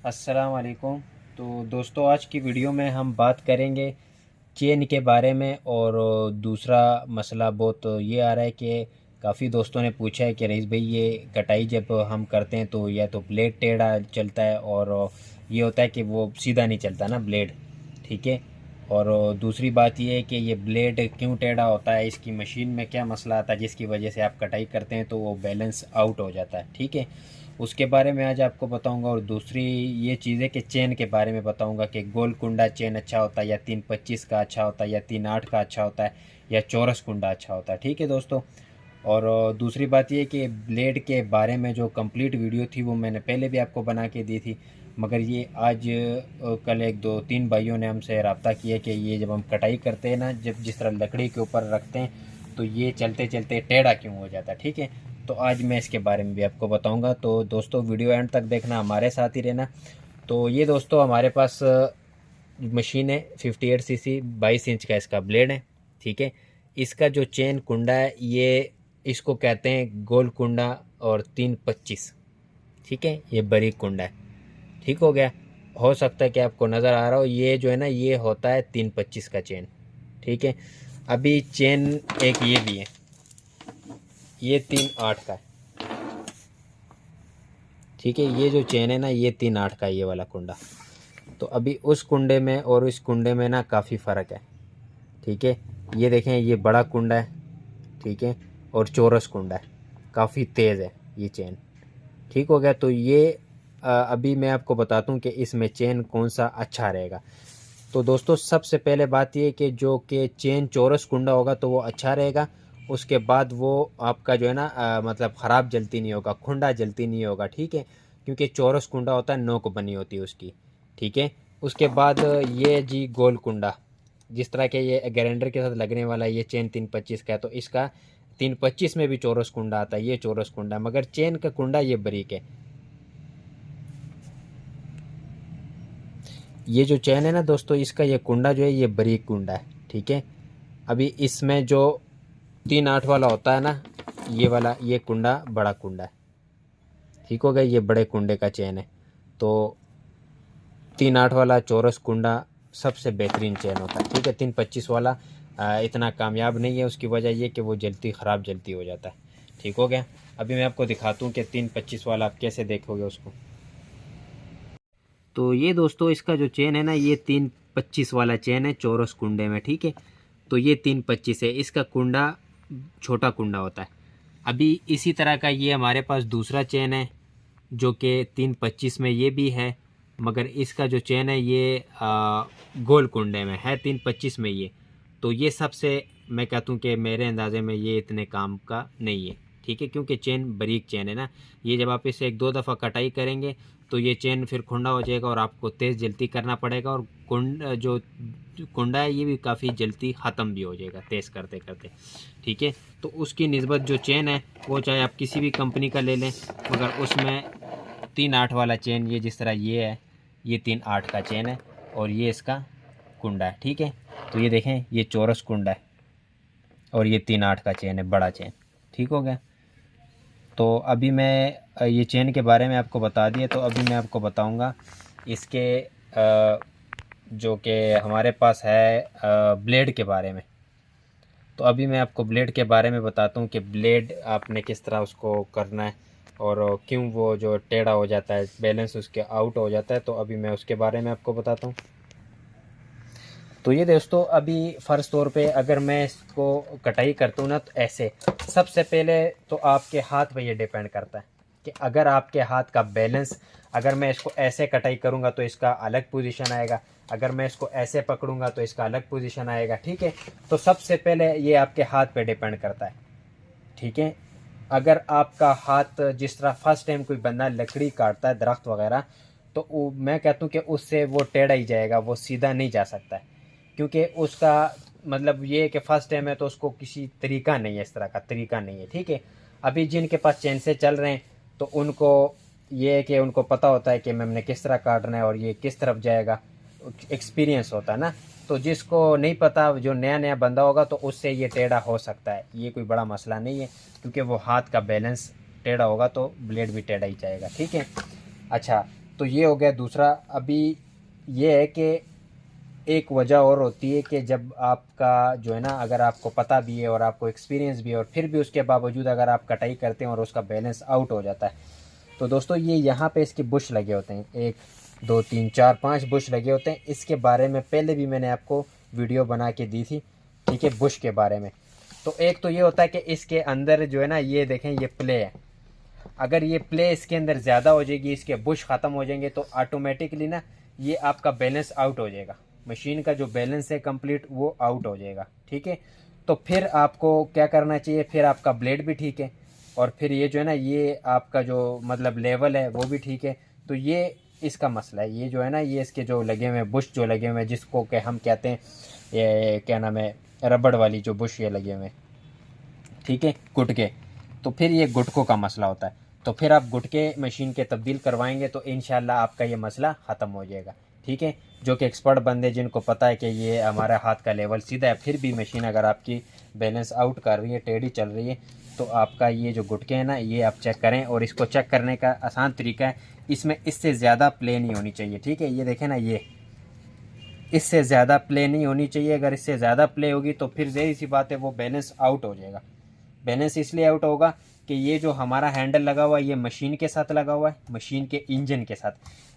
अस्सलाम वालेकुम। तो दोस्तों, आज की वीडियो में हम बात करेंगे चेन के बारे में। और दूसरा मसला बहुत ये आ रहा है कि काफ़ी दोस्तों ने पूछा है कि रईस भाई, ये कटाई जब हम करते हैं तो या तो ब्लेड टेढ़ा चलता है और ये होता है कि वो सीधा नहीं चलता ना ब्लेड। ठीक है। और दूसरी बात ये है कि ये ब्लेड क्यों टेढ़ा होता है, इसकी मशीन में क्या मसला आता है जिसकी वजह से आप कटाई करते हैं तो वो बैलेंस आउट हो जाता है। ठीक है, उसके बारे में आज आपको बताऊंगा। और दूसरी ये चीज़ है कि चेन के बारे में बताऊंगा कि गोल कुंडा चेन अच्छा होता है या 325 का अच्छा होता है या 38 का अच्छा होता है या चौरस कुंडा अच्छा होता है। ठीक है दोस्तों। और दूसरी बात ये कि ब्लेड के बारे में जो कंप्लीट वीडियो थी वो मैंने पहले भी आपको बना के दी थी, मगर ये आज कल एक दो तीन भाइयों ने हमसे रब्ता किया कि ये जब हम कटाई करते हैं ना, जब जिस तरह लकड़ी के ऊपर रखते हैं तो ये चलते चलते टेढ़ा क्यों हो जाता है। ठीक है, तो आज मैं इसके बारे में भी आपको बताऊंगा। तो दोस्तों, वीडियो एंड तक देखना, हमारे साथ ही रहना। तो ये दोस्तों हमारे पास मशीन है 58 सीसी, 22 इंच का इसका ब्लेड है। ठीक है, इसका जो चेन कुंडा है ये इसको कहते हैं गोल कुंडा और 325। ठीक है, ये बारीक कुंडा है। ठीक हो गया। हो सकता है कि आपको नज़र आ रहा हो, ये जो है ना ये होता है 325 का चेन। ठीक है, अभी चेन एक ये भी है, ये 38 का है। ठीक है, ये जो चेन है ना ये 38 का है, ये वाला कुंडा। तो अभी उस कुंडे में और इस कुंडे में ना काफ़ी फ़र्क है। ठीक है, ये देखें, ये बड़ा कुंडा है। ठीक है, और चौरस कुंडा है, काफ़ी तेज़ है ये चेन। ठीक हो गया। तो ये अभी मैं आपको बताता हूँ कि इसमें चेन कौन सा अच्छा रहेगा। तो दोस्तों, सबसे पहले बात ये कि जो कि चेन चौरस कुंडा होगा तो वो अच्छा रहेगा। उसके बाद वो आपका जो है ना मतलब ख़राब जलती नहीं होगा, खुंडा जलती नहीं होगा। ठीक है, क्योंकि चौरस कुंडा होता है, नोक बनी होती है उसकी। ठीक है, उसके बाद ये जी गोल कुंडा, जिस तरह के ये ग्राइंडर के साथ लगने वाला ये चेन 325 का है, तो इसका 325 में भी चौरस कुंडा आता है, ये चौरस कुंडा, मगर चेन का कुंडा ये बारीक है। ये जो चैन है ना दोस्तों, इसका ये कुंडा जो है ये बारीक कुंडा है। ठीक है, अभी इसमें जो 38 वाला होता है ना, ये वाला ये कुंडा बड़ा कुंडा है। ठीक हो गया, ये बड़े कुंडे का चैन है। तो 38 वाला चौरस कुंडा सबसे बेहतरीन चैन होता है। ठीक है, 325 वाला इतना कामयाब नहीं है, उसकी वजह ये कि वो जल्दी ख़राब जल्दी हो जाता है। ठीक हो गया। अभी मैं आपको दिखाता हूँ कि 325 वाला आप कैसे देखोगे उसको। तो ये दोस्तों, इसका जो चेन है ना ये 325 वाला चेन है चौरस कुंडे में। ठीक है, तो ये 325 है, इसका कुंडा छोटा कुंडा होता है। अभी इसी तरह का ये हमारे पास दूसरा चेन है जो कि 325 में ये भी है, मगर इसका जो चेन है ये गोल कुंडे में है 325 में ये। तो ये सबसे मैं कहता हूँ कि मेरे अंदाजे में ये इतने काम का नहीं है। ठीक है, क्योंकि चेन बारीक चेन है ना, ये जब आप इसे एक दो दफ़ा कटाई करेंगे तो ये चेन फिर खुंडा हो जाएगा और आपको तेज़ जल्दी करना पड़ेगा। और जो कुंडा है ये भी काफ़ी जल्दी ख़त्म भी हो जाएगा तेज़ करते करते। ठीक है, तो उसकी निस्बत जो चेन है वो चाहे आप किसी भी कंपनी का ले लें, मगर उसमें 38 वाला चेन, ये जिस तरह ये है, ये 38 का चेन है और ये इसका कुंडा है। ठीक है, तो ये देखें, ये चौरस कुंडा है और ये 38 का चेन है, बड़ा चेन। ठीक हो गया। तो अभी मैं ये चेन के बारे में आपको बता दिया, तो अभी मैं आपको बताऊंगा इसके जो कि हमारे पास है ब्लेड के बारे में। तो अभी मैं आपको ब्लेड के बारे में बताता हूँ कि ब्लेड आपने किस तरह उसको करना है और क्यों वो जो टेढ़ा हो जाता है, बैलेंस उसके आउट हो जाता है। तो अभी मैं उसके बारे में आपको बताता हूँ। तो ये दोस्तों, अभी फ़र्ज़ तौर पे अगर मैं इसको कटाई करता हूँ ना, तो ऐसे सबसे पहले तो आपके हाथ पे ये डिपेंड करता है कि अगर आपके हाथ का बैलेंस, अगर मैं इसको ऐसे कटाई करूँगा तो इसका अलग पोजीशन आएगा, अगर मैं इसको ऐसे पकड़ूंगा तो इसका अलग पोजीशन आएगा। ठीक है, तो सबसे पहले ये आपके हाथ पे डिपेंड करता है। ठीक है, अगर आपका हाथ जिस तरह फर्स्ट टाइम कोई बंदा लकड़ी काटता है, दरख्त वगैरह, तो मैं कहता हूँ कि उससे वो टेढ़ा ही जाएगा, वो सीधा नहीं जा सकता है। क्योंकि उसका मतलब ये है कि फर्स्ट टाइम है तो उसको किसी तरीका नहीं है, इस तरह का तरीका नहीं है। ठीक है, अभी जिनके पास चैन से चल रहे हैं तो उनको ये है कि उनको पता होता है कि मैंने किस तरह काटना है और ये किस तरफ जाएगा, एक्सपीरियंस होता है ना। तो जिसको नहीं पता, जो नया नया बंदा होगा, तो उससे ये टेढ़ा हो सकता है, ये कोई बड़ा मसला नहीं है, क्योंकि वो हाथ का बैलेंस टेढ़ा होगा तो ब्लेड भी टेढ़ा ही जाएगा। ठीक है, अच्छा, तो ये हो गया दूसरा। अभी ये है कि एक वजह और होती है कि जब आपका जो है ना, अगर आपको पता भी है और आपको एक्सपीरियंस भी है और फिर भी उसके बावजूद अगर आप कटाई करते हैं और उसका बैलेंस आउट हो जाता है, तो दोस्तों ये यहाँ पे इसके बुश लगे होते हैं, 1 2 3 4 5 बुश लगे होते हैं। इसके बारे में पहले भी मैंने आपको वीडियो बना के दी थी, ठीक है, बुश के बारे में। तो एक तो ये होता है कि इसके अंदर जो है ना, ये देखें ये प्ले है, अगर ये प्ले इसके अंदर ज़्यादा हो जाएगी, इसके बुश ख़त्म हो जाएंगे, तो ऑटोमेटिकली ना ये आपका बैलेंस आउट हो जाएगा, मशीन का जो बैलेंस है कंप्लीट वो आउट हो जाएगा, ठीक है। तो फिर आपको क्या करना चाहिए, फिर आपका ब्लेड भी ठीक है और फिर ये जो है ना, ये आपका जो मतलब लेवल है वो भी ठीक है। तो ये इसका मसला है, ये जो है ना, ये इसके जो लगे हुए हैं बुश जो लगे हुए हैं, जिसको कि हम कहते हैं ये क्या नाम है, रबड़ वाली जो बुश ये लगे हुए हैं, ठीक है, गुटके। तो फिर ये गुटकों का मसला होता है। तो फिर आप गुटके मशीन के तब्दील करवाएंगे तो इंशाल्लाह आपका ये मसला ख़त्म हो जाएगा, ठीक है। जो कि एक्सपर्ट बंदे जिनको पता है कि ये हमारा हाथ का लेवल सीधा है, फिर भी मशीन अगर आपकी बैलेंस आउट कर रही है, टेढ़ी चल रही है, तो आपका ये जो गुटके हैं ना, ये आप चेक करें। और इसको चेक करने का आसान तरीका है, इसमें इससे ज़्यादा प्ले नहीं होनी चाहिए, ठीक है। ये देखें ना, ये इससे ज़्यादा प्ले नहीं होनी चाहिए। अगर इससे ज़्यादा प्ले होगी तो फिर ज़ाहिर सी बात है वो बैलेंस आउट हो जाएगा। बैलेंस इसलिए आउट होगा कि ये जो हमारा हैंडल लगा हुआ है ये मशीन के साथ लगा हुआ है, मशीन के इंजन के साथ।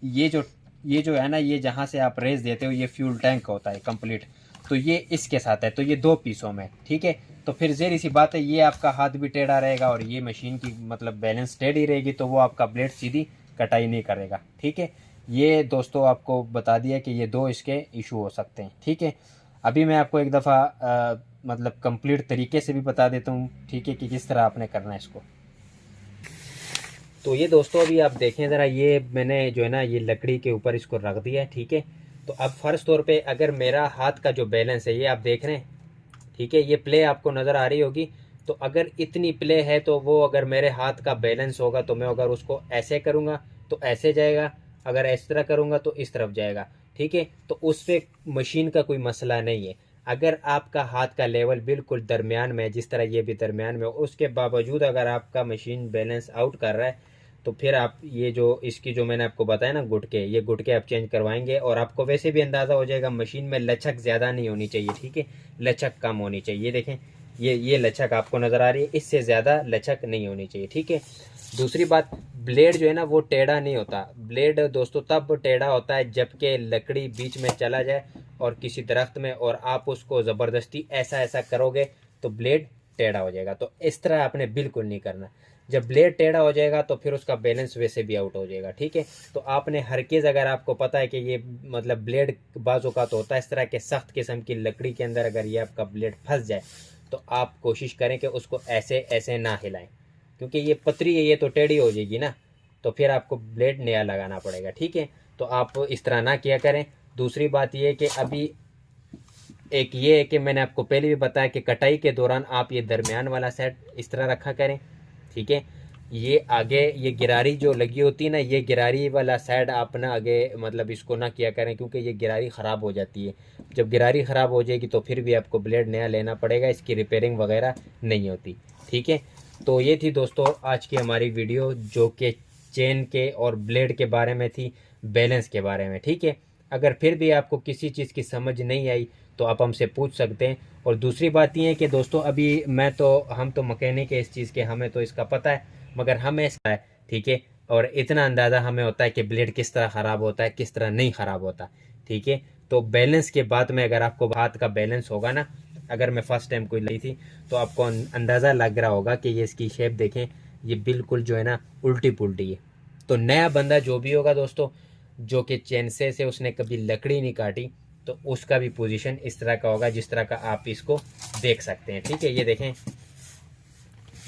ये जो है ना, ये जहाँ से आप रेस देते हो, ये फ्यूल टैंक होता है कंप्लीट, तो ये इसके साथ है, तो ये 2 पीसों में, ठीक है। तो फिर ज़ाहिर सी बात है ये आपका हाथ भी टेढ़ा रहेगा और ये मशीन की मतलब बैलेंस टेढ़ी रहेगी, तो वो आपका ब्लेड सीधी कटाई नहीं करेगा, ठीक है। ये दोस्तों आपको बता दिया कि ये 2 इसके इशू हो सकते हैं, ठीक है। अभी मैं आपको एक दफ़ा मतलब कंप्लीट तरीके से भी बता देता हूँ, ठीक है, कि किस तरह आपने करना है इसको। तो ये दोस्तों अभी आप देखें ज़रा, ये मैंने जो है ना ये लकड़ी के ऊपर इसको रख दिया है, ठीक है। तो अब फ़र्ज़ तौर पे अगर मेरा हाथ का जो बैलेंस है ये आप देख रहे हैं, ठीक है, ये प्ले आपको नज़र आ रही होगी। तो अगर इतनी प्ले है तो वो अगर मेरे हाथ का बैलेंस होगा तो मैं अगर उसको ऐसे करूँगा तो ऐसे जाएगा, अगर इस तरह करूँगा तो इस तरफ जाएगा, ठीक है। तो उस पर मशीन का कोई मसला नहीं है। अगर आपका हाथ का लेवल बिल्कुल दरमियान में है, जिस तरह ये भी दरमियान में, उसके बावजूद अगर आपका मशीन बैलेंस आउट कर रहा है, तो फिर आप ये जो इसकी जो मैंने आपको बताया ना गुटके, ये गुटके आप चेंज करवाएंगे और आपको वैसे भी अंदाज़ा हो जाएगा मशीन में लचक ज़्यादा नहीं होनी चाहिए, ठीक है, लचक कम होनी चाहिए। ये देखें, ये लचक आपको नज़र आ रही है, इससे ज़्यादा लचक नहीं होनी चाहिए, ठीक है। दूसरी बात, ब्लेड जो है ना वो टेढ़ा नहीं होता। ब्लेड दोस्तों तब टेढ़ा होता है जबकि लकड़ी बीच में चला जाए और किसी दरख्त में, और आप उसको ज़बरदस्ती ऐसा ऐसा करोगे तो ब्लेड टेढ़ा हो जाएगा। तो इस तरह आपने बिल्कुल नहीं करना। जब ब्लेड टेढ़ा हो जाएगा तो फिर उसका बैलेंस वैसे भी आउट हो जाएगा, ठीक है। तो आपने हर केस, अगर आपको पता है कि ये मतलब ब्लेड बाजू का तो होता है इस तरह के सख्त किस्म की लकड़ी के अंदर, अगर ये आपका ब्लेड फंस जाए तो आप कोशिश करें कि उसको ऐसे ऐसे ना हिलाएं, क्योंकि ये पतरी है, ये तो टेढ़ी हो जाएगी ना, तो फिर आपको ब्लेड नया लगाना पड़ेगा, ठीक है। तो आप इस तरह ना किया करें। दूसरी बात ये है कि अभी एक ये है कि मैंने आपको पहले भी बताया कि कटाई के दौरान आप ये दरमियान वाला सेट इस तरह रखा करें, ठीक है। ये आगे ये गिरारी जो लगी होती है ना, ये गिरारी वाला साइड आप ना आगे मतलब इसको ना किया करें, क्योंकि ये गिरारी ख़राब हो जाती है। जब गिरारी ख़राब हो जाएगी तो फिर भी आपको ब्लेड नया लेना पड़ेगा, इसकी रिपेयरिंग वगैरह नहीं होती, ठीक है। तो ये थी दोस्तों आज की हमारी वीडियो, जो कि चेन के और ब्लेड के बारे में थी, बैलेंस के बारे में, ठीक है। अगर फिर भी आपको किसी चीज़ की समझ नहीं आई तो आप हमसे पूछ सकते हैं। और दूसरी बात ये है कि दोस्तों अभी हम तो मकैनिक है इस चीज़ के, हमें तो इसका पता है, मगर हमें इसका है, ठीक है। और इतना अंदाज़ा हमें होता है कि ब्लेड किस तरह ख़राब होता है, किस तरह नहीं ख़राब होता, ठीक है। तो बैलेंस के बाद में अगर आपको हाथ का बैलेंस होगा ना, अगर मैं फ़र्स्ट टाइम कोई ली थी तो आपको अंदाज़ा लग रहा होगा कि ये इसकी शेप देखें, ये बिल्कुल जो है ना उल्टी पुल्टी है। तो नया बंदा जो भी होगा दोस्तों, जो कि चेनसे से उसने कभी लकड़ी नहीं काटी, तो उसका भी पोजीशन इस तरह का होगा जिस तरह का आप इसको देख सकते हैं, ठीक है। ये देखें,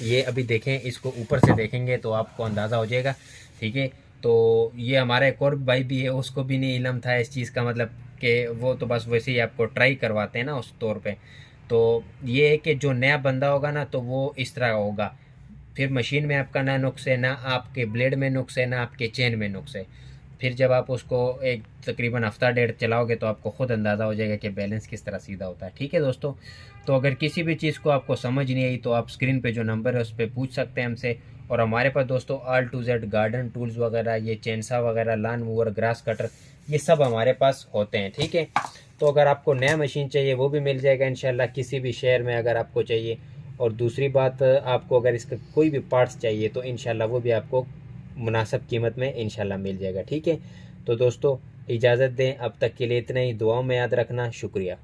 ये अभी देखें, इसको ऊपर से देखेंगे तो आपको अंदाज़ा हो जाएगा, ठीक है। तो ये हमारा एक और भाई भी है, उसको भी नहीं इल्म था इस चीज़ का, मतलब कि वो तो बस वैसे ही आपको ट्राई करवाते हैं ना उस तौर पे। तो ये है कि जो नया बंदा होगा ना तो वो इस तरह होगा, फिर मशीन में आपका ना नुक्स है, ना आपके ब्लेड में नुक्स है, ना आपके चेन में नुक्स है। फिर जब आप उसको एक तकरीबन हफ्ता डेढ़ चलाओगे तो आपको ख़ुद अंदाज़ा हो जाएगा कि बैलेंस किस तरह सीधा होता है, ठीक है दोस्तों। तो अगर किसी भी चीज़ को आपको समझ नहीं आई तो आप स्क्रीन पे जो नंबर है उस पर पूछ सकते हैं हमसे, और हमारे पास दोस्तों all to Z garden tools वगैरह, ये चेनसा वगैरह, लान मूवर, ग्रास कटर, ये सब हमारे पास होते हैं, ठीक है। तो अगर आपको नया मशीन चाहिए वो भी मिल जाएगा इंशाल्लाह किसी भी शहर में अगर आपको चाहिए। और दूसरी बात, आपको अगर इसका कोई भी पार्ट्स चाहिए तो इंशाल्लाह वो भी आपको मुनासिब कीमत में इंशाल्लाह मिल जाएगा, ठीक है। तो दोस्तों इजाज़त दें, अब तक के लिए इतना ही। दुआओं में याद रखना। शुक्रिया।